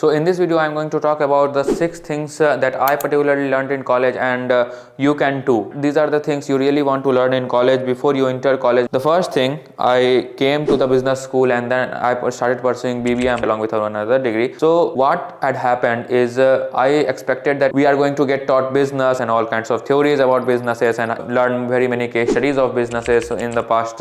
So in this video, I'm going to talk about the 6 things that I particularly learned in college and you can too. These are the things you really want to learn in college before you enter college. The first thing, I came to the business school and then I started pursuing BBA along with another degree. So what had happened is I expected that we are going to get taught business and all kinds of theories about businesses and learn very many case studies of businesses in the past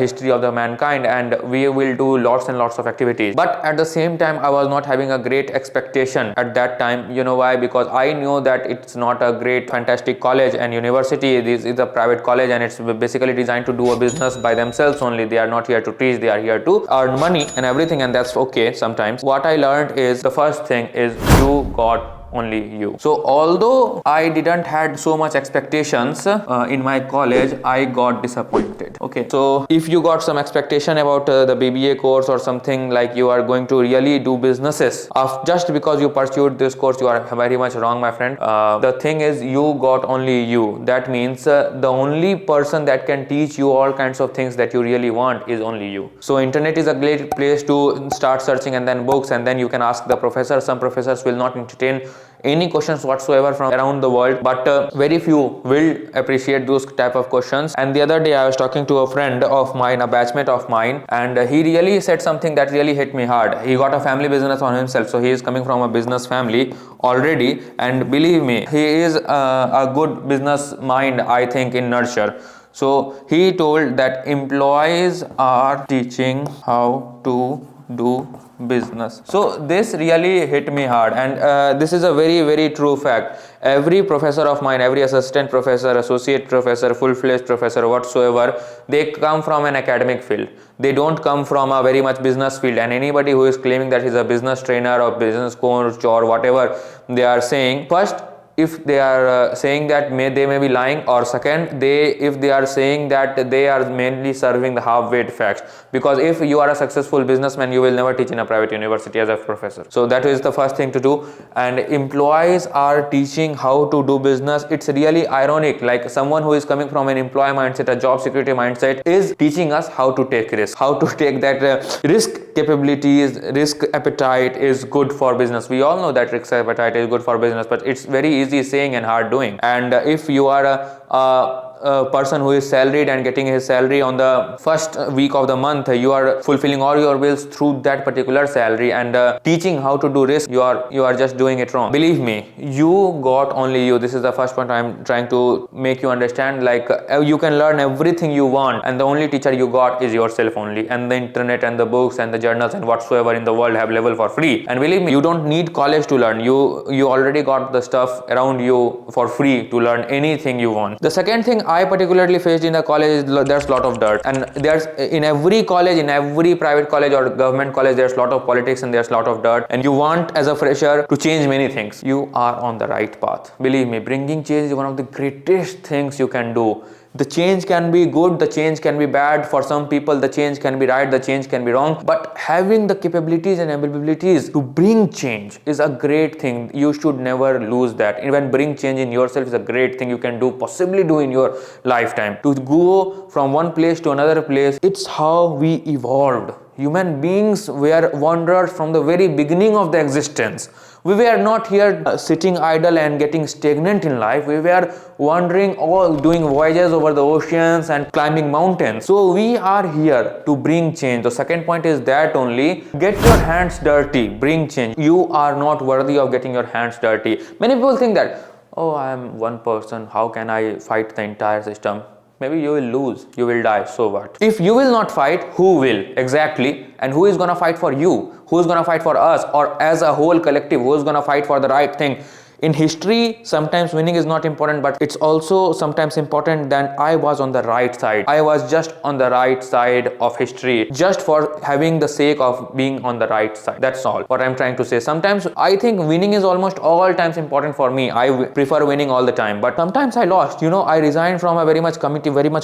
history of the mankind, and we will do lots and lots of activities. But at the same time, I was not having a great expectation at that time. You know why? Because I knew that it's not a great fantastic college and university. This is a private college and it's basically designed to do a business by themselves only. They are not here to teach, they are here to earn money and everything, and that's okay sometimes. What I learned is the first thing is you got only you. So although I didn't had so much expectations in my college, I got disappointed. Okay, so if you got some expectation about the BBA course or something like you are going to really do businesses just because you pursued this course, you are very much wrong, my friend. The thing is, you got only you. That means the only person that can teach you all kinds of things that you really want is only you. So internet is a great place to start searching, and then books, and then you can ask the professor. Some professors will not entertain any questions whatsoever from around the world, but very few will appreciate those type of questions. And the other day I was talking to a friend of mine, a batchmate of mine, and he really said something that really hit me hard. He got a family business on himself, so he is coming from a business family already, and believe me, he is a good business mind, I think, in nurture. So he told that employees are teaching how to do business. So this really hit me hard, and this is a very true fact. Every professor of mine, every assistant professor, associate professor, full-fledged professor, whatsoever, they come from an academic field. They don't come from a very much business field. And anybody who is claiming that he's a business trainer or business coach or whatever they are saying, first, if they are saying that they may be lying, or second, if they are saying that they are mainly serving the half-weight facts. Because if you are a successful businessman, you will never teach in a private university as a professor. So that is the first thing to do. And employees are teaching how to do business. It's really ironic, like someone who is coming from an employee mindset, a job security mindset, is teaching us how to take risk, how to take that risk capabilities. Risk appetite is good for business. We all know that risk appetite is good for business, but it's very easy saying and hard doing. And if you are a person who is salaried and getting his salary on the first week of the month, you are fulfilling all your bills through that particular salary, and teaching how to do risk, you are just doing it wrong. Believe me, you got only you. This is the first point I'm trying to make you understand. Like you can learn everything you want, and the only teacher you got is yourself only. And the internet and the books and the journals and whatsoever in the world have level for free. And believe me, you don't need college to learn. You already got the stuff around you for free to learn anything you want. The second thing I particularly faced in the college is there's a lot of dirt, and there's in every college, in every private college or government college, there's a lot of politics and there's a lot of dirt, and you want as a fresher to change many things. You are on the right path. Believe me, bringing change is one of the greatest things you can do. The change can be good, the change can be bad. For some people, the change can be right, the change can be wrong. But having the capabilities and abilities to bring change is a great thing. You should never lose that. Even bring change in yourself is a great thing you can do, possibly do in your lifetime. To go from one place to another place, it's how we evolved. Human beings were wanderers from the very beginning of the existence. We were not here sitting idle and getting stagnant in life. We were wandering, all doing voyages over the oceans and climbing mountains. So we are here to bring change. The second point is that only get your hands dirty, bring change. You are not worthy of getting your hands dirty. Many people think that, oh, I am one person, how can I fight the entire system? Maybe you will lose, you will die, so what? If you will not fight, who will? Exactly. And who is gonna fight for you? Who is gonna fight for us? Or as a whole collective, who is gonna fight for the right thing? In history, sometimes winning is not important, but it's also sometimes important that I was on the right side. I was just on the right side of history, just for having the sake of being on the right side. That's all what I'm trying to say. Sometimes I think winning is almost all times important for me. I prefer winning all the time, but sometimes I lost. You know, I resigned from a very much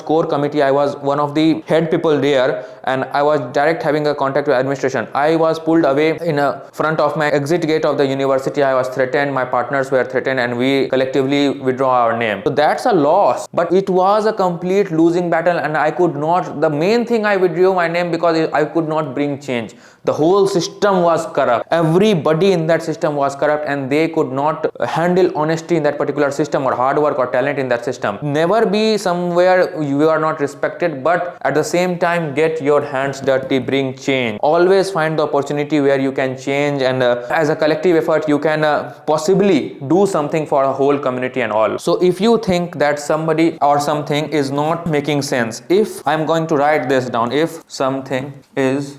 core committee. I was one of the head people there, and I was direct having a contact with administration. I was pulled away in front of my exit gate of the university. I was threatened. My partner honors were threatened and we collectively withdraw our name. So that's a loss, but it was a complete losing battle, and I could not, the main thing, I withdrew my name because I could not bring change. The whole system was corrupt. Everybody in that system was corrupt, and they could not handle honesty in that particular system, or hard work or talent in that system. Never be somewhere you are not respected, but at the same time get your hands dirty, bring change. Always find the opportunity where you can change, and as a collective effort you can possibly do something for a whole community and all. So if you think that somebody or something is not making sense, if I'm going to write this down, if something is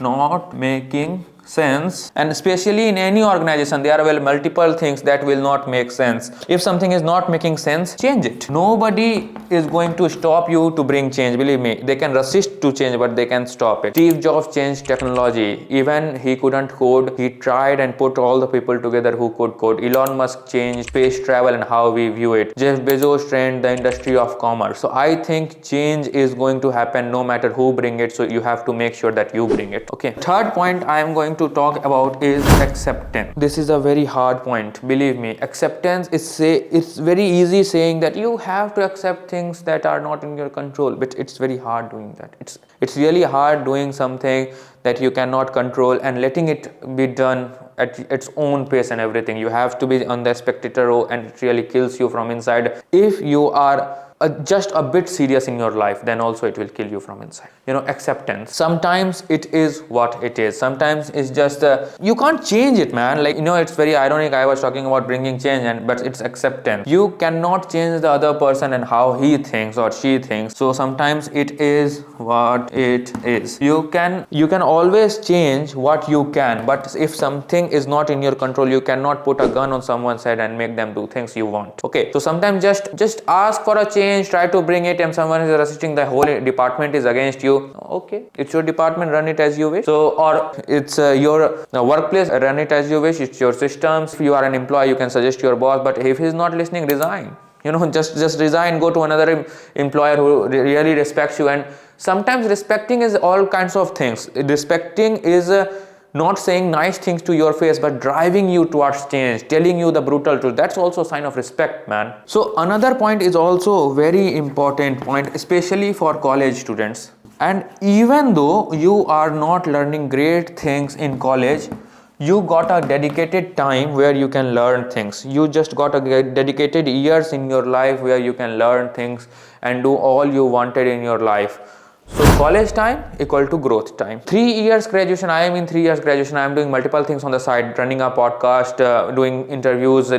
not making sense, and especially in any organization there are multiple things that will not make sense. If something is not making sense, change it. Nobody is going to stop you to bring change, believe me. They can resist to change, but they can stop it. Steve Jobs changed technology. Even he couldn't code, he tried and put all the people together who could code. Elon Musk changed space travel and how we view it. Jeff Bezos trained the industry of commerce. So I think change is going to happen no matter who bring it, so you have to make sure that you bring it. Okay, third point I am going to talk about is acceptance. This is a very hard point, believe me. Acceptance is it's very easy saying that you have to accept things that are not in your control, but it's very hard doing that. It's really hard doing something that you cannot control and letting it be done at its own pace and everything. You have to be on the spectator row, and it really kills you from inside. If you are just a bit serious in your life, then also it will kill you from inside. You know, acceptance, sometimes it is what it is. Sometimes it's just you can't change it, man. Like, you know, it's very ironic. I was talking about bringing change, but it's acceptance. You cannot change the other person and how he thinks or she thinks. So sometimes it is what it is. You can always change what you can, but if something is not in your control, you cannot put a gun on someone's head and make them do things you want. Okay, so sometimes just ask for a change. Try to bring it, and someone is resisting, the whole department is against you. Okay, it's your department, run it as you wish. So, or it's your workplace, run it as you wish. It's your systems. If you are an employee, you can suggest your boss, but if he's not listening, resign. You know, just resign, go to another employer who really respects you. And sometimes respecting is all kinds of things. Respecting is not saying nice things to your face, but driving you towards change, telling you the brutal truth. That's also a sign of respect, man. So another point is also very important point, especially for college students. And even though you are not learning great things in college, you got a dedicated time where you can learn things. You just got a dedicated years in your life where you can learn things and do all you wanted in your life. So college time equal to growth time. 3 years graduation, I am in 3 years graduation. I am doing multiple things on the side, running a podcast, doing interviews,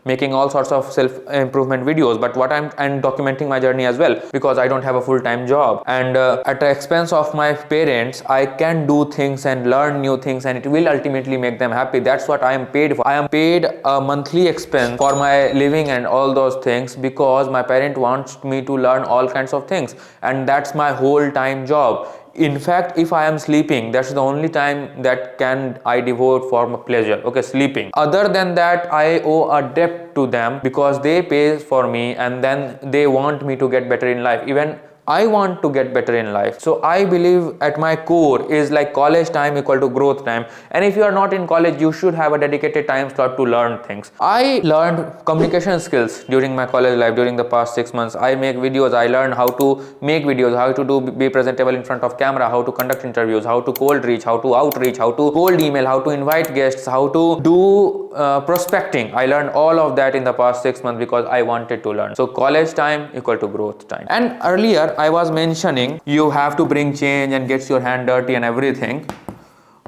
making all sorts of self-improvement videos. But I'm documenting my journey as well, because I don't have a full-time job. And at the expense of my parents, I can do things and learn new things, and it will ultimately make them happy. That's what I am paid for. I am paid a monthly expense for my living and all those things, because my parent wants me to learn all kinds of things, and that's my whole time job. In fact, if I am sleeping, that's the only time that can I devote for my pleasure. Okay, sleeping. Other than that, I owe a debt to them, because they pay for me and then they want me to get better in life. Even I want to get better in life. So I believe at my core is like college time equal to growth time. And if you are not in college, you should have a dedicated time slot to learn things. I learned communication skills during my college life. During the past 6 months, I make videos. I learned how to make videos, how to be presentable in front of camera, how to conduct interviews, how to cold reach, how to outreach, how to cold email, how to invite guests, how to do prospecting. I learned all of that in the past 6 months because I wanted to learn. So college time equal to growth time. And earlier I was mentioning you have to bring change and get your hand dirty and everything,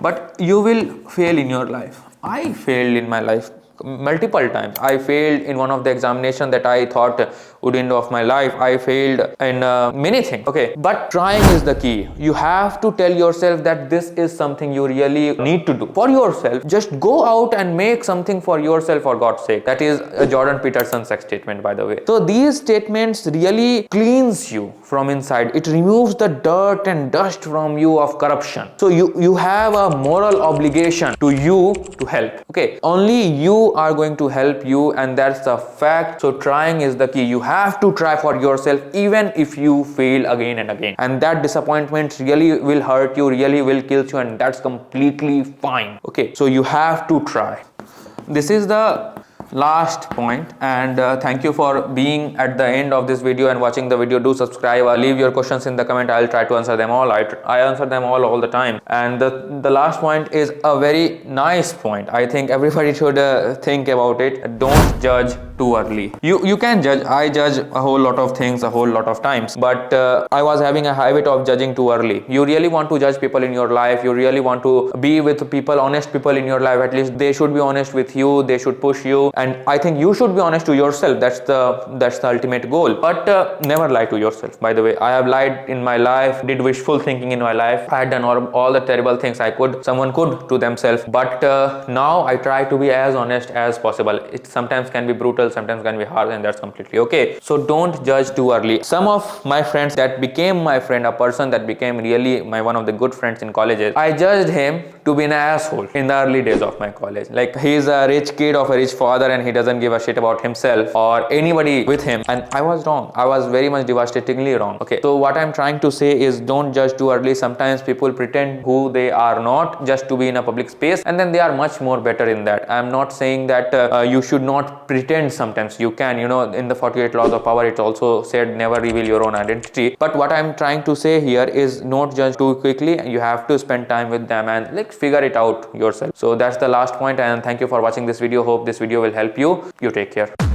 but you will fail in your life. I failed in my life multiple times. I failed in one of the examination that I thought would end of my life. I failed in many things. Okay, but trying is the key. You have to tell yourself that this is something you really need to do for yourself. Just go out and make something for yourself, for God's sake. That is Jordan Peterson's statement, by the way. So these statements really cleans you from inside. It removes the dirt and dust from you of corruption. So you have a moral obligation to you to help. Okay, only you are going to help you, and that's the fact. So trying is the key. You have to try for yourself even if you fail again and again, and that disappointment really will hurt you, really will kill you, and that's completely fine. Okay, so you have to try. This is the last point, and thank you for being at the end of this video and watching the video. Do subscribe, leave your questions in the comment. I'll try to answer them all. I answer them all the time. And the last point is a very nice point. I think everybody should think about it. Don't judge too early. You can judge. I judge a whole lot of things a whole lot of times, but I was having a habit of judging too early. You really want to judge people in your life, you really want to be with people, honest people in your life. At least they should be honest with you, they should push you, and I think you should be honest to yourself. That's the ultimate goal. But never lie to yourself. By the way, I have lied in my life, did wishful thinking in my life. I had done all the terrible things someone could to themselves, but now I try to be as honest as possible. It sometimes can be brutal, sometimes can be hard, and that's completely okay. So don't judge too early. Some of my friends that became my friend, a person that became really my one of the good friends in colleges, I judged him to be an asshole in the early days of my college. Like, he's a rich kid of a rich father and he doesn't give a shit about himself or anybody with him, and I was wrong. I was very much devastatingly wrong. Okay, so what I'm trying to say is, don't judge too early. Sometimes people pretend who they are not just to be in a public space, and then they are much more better in that. I'm not saying that you should not pretend. Sometimes you can, in the 48 laws of power it's also said never reveal your own identity. But what I'm trying to say here is, not judge too quickly. You have to spend time with them and like figure it out yourself. So that's the last point, and thank you for watching this video. Hope this video will help you. You take care.